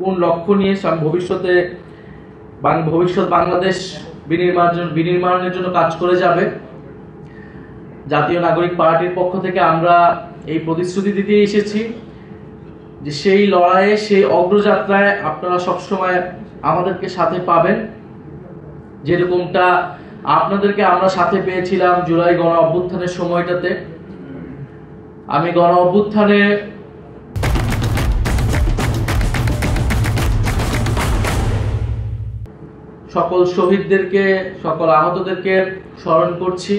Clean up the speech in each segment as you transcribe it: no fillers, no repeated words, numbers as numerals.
কোন লক্ষ্য নিয়ে ভবিষ্যৎ বাংলাদেশ বিনির্মাণের জন্য কাজ করে যাবে। জাতীয় নাগরিক পার্টির পক্ষ থেকে আমরা এই প্রতিশ্রুতি দিতে এসেছি যে সেই লড়াইয়ে, সেই অগ্রযাত্রায় আপনারা সবসময় আমাদেরকে সাথে পাবেন, যেরকমটা আপনাদেরকে আমরা সাথে পেয়েছিলাম জুলাই গণ অভ্যুত্থানের সময়টাতে। আমি গণ অভ্যুত্থানে সকল শহীদদেরকে, সকল আহতদেরকে স্মরণ করছি,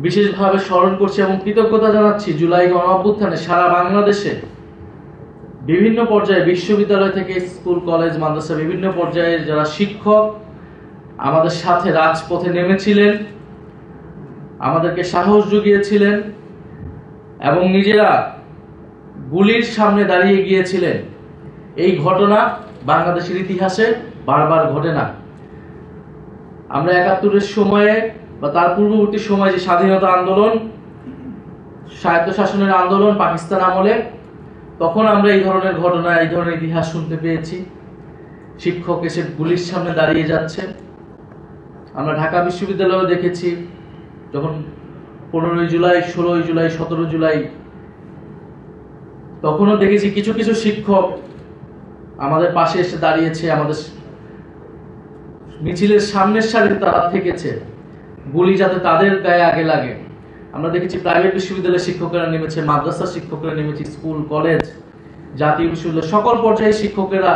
বিশেষভাবে স্মরণ করছি এবং কৃতজ্ঞতা জানাচ্ছি জুলাই গণ অভ্যুত্থানে সারা বাংলাদেশে বিভিন্ন পর্যায়ে, বিশ্ববিদ্যালয় থেকে স্কুল, কলেজ, মাদ্রাসা বিভিন্ন পর্যায়ে যারা শিক্ষক আমাদের সাথে রাজপথে নেমেছিলেন, আমাদেরকে সাহস জুগিয়েছিলেন এবং নিজেরা গুলির সামনে দাঁড়িয়ে গিয়েছিলেন। এই ঘটনা বাংলাদেশের ইতিহাসে বারবার ঘটে না। আমরা ৭১-এর সময়ে বা তার পূর্ববর্তী সময়ে যে স্বাধীনতা আন্দোলন, স্বায়ত্তশাসনের আন্দোলন পাকিস্তান আমলে, তখন আমরা এই ধরনের ঘটনা, এই ধরনের ইতিহাস শুনতে পেয়েছি। শিক্ষক এসে গুলির সামনে দাঁড়িয়ে যাচ্ছে। আমরা ঢাকা বিশ্ববিদ্যালয়েও দেখেছি, যখন 15ই জুলাই, 16ই জুলাই, 17 জুলাই, তখনও দেখেছি কিছু কিছু শিক্ষক আমাদের পাশে এসে দাঁড়িয়েছে, আমাদের মিছিলের সামনের সারিতে তারা থেকেছে, গুলি যাতে তাদের গায়ে আগে লাগে। আমরা দেখেছি প্রাইভেট বিশ্ববিদ্যালয়ের শিক্ষকেরা নেমেছে, মাদ্রাসার শিক্ষকেরা নেমেছে, স্কুল, কলেজ, জাতীয় বিশ্ববিদ্যালয় সকল পর্যায়ে শিক্ষকেরা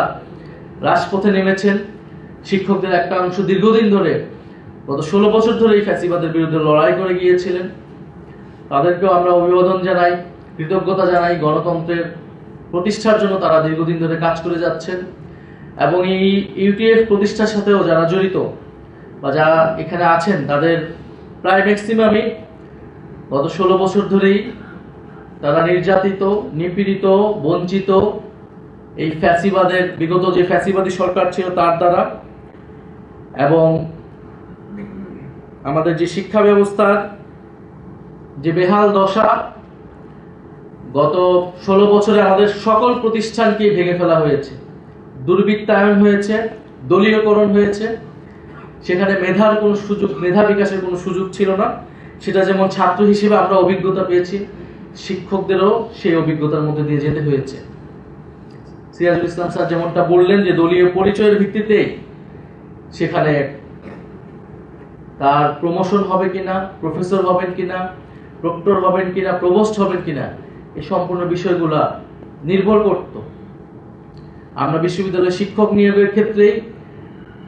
রাজপথে নেমেছেন। শিক্ষকদের একটা অংশ দীর্ঘদিন ধরে, গত 16 বছর ধরে এই ফ্যাসিবাদের বিরুদ্ধে লড়াই করে গিয়েছিলেন। তাদেরকেও আমরা অভিবাদন জানাই, কৃতজ্ঞতা জানাই। গণতন্ত্রের প্রতিষ্ঠার জন্য তারা দীর্ঘদিন ধরে কাজ করে যাচ্ছেন এবং এই ইউটিএফ প্রতিষ্ঠার সাথেও যারা জড়িত বা যারা এখানে আছেন, তাদের প্রায় ম্যাক্সিমামই গত 16 বছর ধরেই তারা নির্যাতিত, নিপীড়িত, বঞ্চিত এই ফ্যাসিবাদের, বিগত যে ফ্যাসিবাদী সরকার ছিল তার দ্বারা। এবং আমাদের যে শিক্ষা ব্যবস্থার যে বেহাল দশা, গত 16 বছরে আমাদের সকল প্রতিষ্ঠানকে ভেঙে ফেলা হয়েছে, দুর্বৃত্তায়ন হয়েছে, দলীয়করণ হয়েছে। সেখানে মেধার কোনো সুযোগ, মেধা বিকাশের কোনো সুযোগ ছিল না। সেটা যেমন ছাত্র হিসেবে আমরা অভিজ্ঞতা পেয়েছি, শিক্ষকদেরও সেই অভিজ্ঞতার মধ্যে দিয়ে যেতে হয়েছে। সিরাজুল ইসলাম স্যার যেমনটা বললেন যে দলীয় পরিচয়ের ভিত্তিতে সেখানে তার প্রমোশন হবে কিনা, প্রফেসর হবেন কিনা, প্রক্টর হবেন কিনা, প্রভোস্ট হবেন কিনা, এই সম্পূর্ণ বিষয়গুলা নির্ভর করত। আমরা বিশ্ববিদ্যালয়ের শিক্ষক নিয়োগের ক্ষেত্রে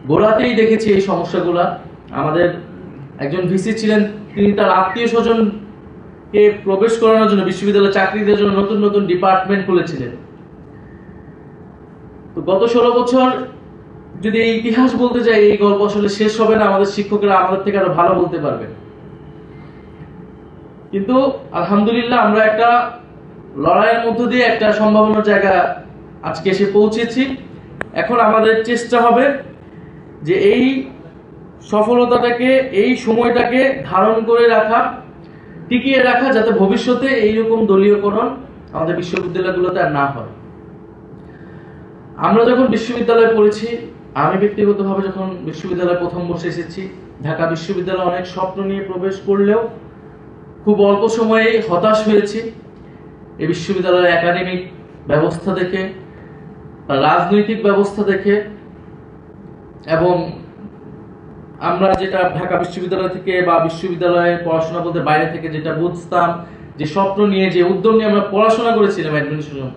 গোড়াতেই দেখেছি এই সমস্যাগুলা। আমাদের একজন ভিসি ছিলেন, তিনি তার আত্মীয় স্বজনকে প্রবেশ করানোর জন্য বিশ্ববিদ্যালয়ে চাকরি দেওয়ার জন্য নতুন নতুন ডিপার্টমেন্ট খুলেছিলেন। তো গত 16 বছর যদি এই ইতিহাস বলতে যাই, এই গল্প আসলে শেষ হবে না। আমাদের শিক্ষকরা আমাদের থেকে আরো ভালো বলতে পারবেন। কিন্তু আলহামদুলিল্লাহ আমরা একটা লড়াইয়ের মধ্য দিয়ে একটা সম্ভাবনার জায়গা আজকে এসে পৌঁছেছি। এখন আমাদের চেষ্টা হবে যে এই সফলতাটাকে, এই সময়টাকে ধারণ করে রাখা, টিকিয়ে রাখা, যাতে ভবিষ্যতে এইরকম দলীয়করণ আমাদের বিশ্ববিদ্যালয়গুলোতে আর না হয়। আমরা যখন বিশ্ববিদ্যালয়ে পড়েছি, আমি ব্যক্তিগতভাবে যখন বিশ্ববিদ্যালয়ে প্রথম বসে এসেছি, ঢাকা বিশ্ববিদ্যালয়ে অনেক স্বপ্ন নিয়ে প্রবেশ করলেও খুব অল্প সময়ে হতাশ হয়েছি এই বিশ্ববিদ্যালয়ের একাডেমিক ব্যবস্থা দেখে, রাজনৈতিক ব্যবস্থা দেখে। এবং আমরা যেটা ঢাকা বিশ্ববিদ্যালয় থেকে বা বিশ্ববিদ্যালয়ে পড়াশোনা বলতে বাইরে থেকে যেটা বুঝতাম, যে স্বপ্ন নিয়ে, যে উদ্যোগ নিয়ে আমরা পড়াশোনা করেছিলাম অ্যাডমিনিস্ট্রেশন,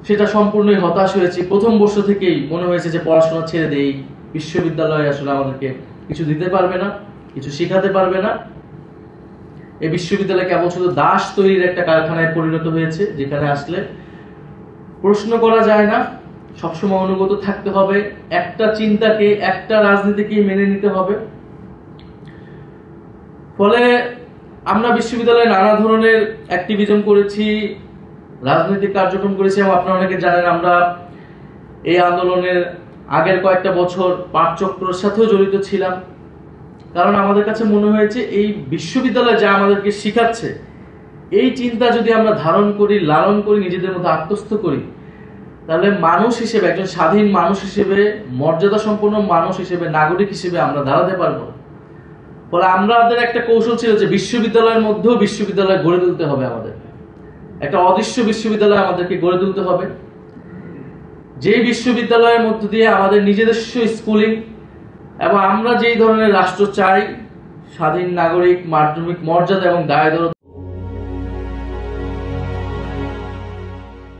সেটা সম্পূর্ণই হতাশ হয়েছি। প্রথম বর্ষ থেকেই মনে হয়েছে যে পড়াশোনা ছেড়ে দেই, বিশ্ববিদ্যালয় আসলে আমাদেরকে কিছু দিতে পারবে না, কিছু শেখাতে পারবে না। এই বিশ্ববিদ্যালয় কেবল শুধু দাস তৈরির একটা কারখানায় পরিণত হয়েছে, যেখানে আসলে প্রশ্ন করা যায় না, সবসময় অনুগত থাকতে হবে, একটা চিন্তাকে, একটা রাজনীতিকে মেনে নিতে হবে। ফলে আমরা বিশ্ববিদ্যালয়ে নানা ধরনের অ্যাক্টিভিজম করেছি, রাজনৈতিক কার্যক্রম করেছি। এবং আপনারা অনেকে জানেন, আমরা এই আন্দোলনের আগের কয়েকটা বছর পাঠচক্রের সাথেও জড়িত ছিলাম। কারণ আমাদের কাছে মনে হয়েছে এই বিশ্ববিদ্যালয় যা আমাদেরকে শিখাচ্ছে, এই চিন্তা যদি আমরা ধারণ করি, লালন করি, নিজেদের মধ্যে আত্মস্থ করি, তাহলে মানুষ হিসেবে, একজন স্বাধীন মানুষ হিসেবে, মর্যাদা সম্পন্ন মানুষ হিসেবে, নাগরিক হিসেবে আমরা দাঁড়াতে পারবো। ফলে আমাদের একটা কৌশল ছিল যে বিশ্ববিদ্যালয়ের মধ্যেও বিশ্ববিদ্যালয় গড়ে তুলতে হবে, আমাদের একটা অদৃশ্য বিশ্ববিদ্যালয় আমাদেরকে গড়ে তুলতে হবে, যেই বিশ্ববিদ্যালয়ের মধ্য দিয়ে আমাদের নিজস্ব স্কুলিং এবং আমরা যেই ধরনের রাষ্ট্র চাই, স্বাধীন নাগরিক, মাধ্যমিক মর্যাদা এবং দায়িত্ব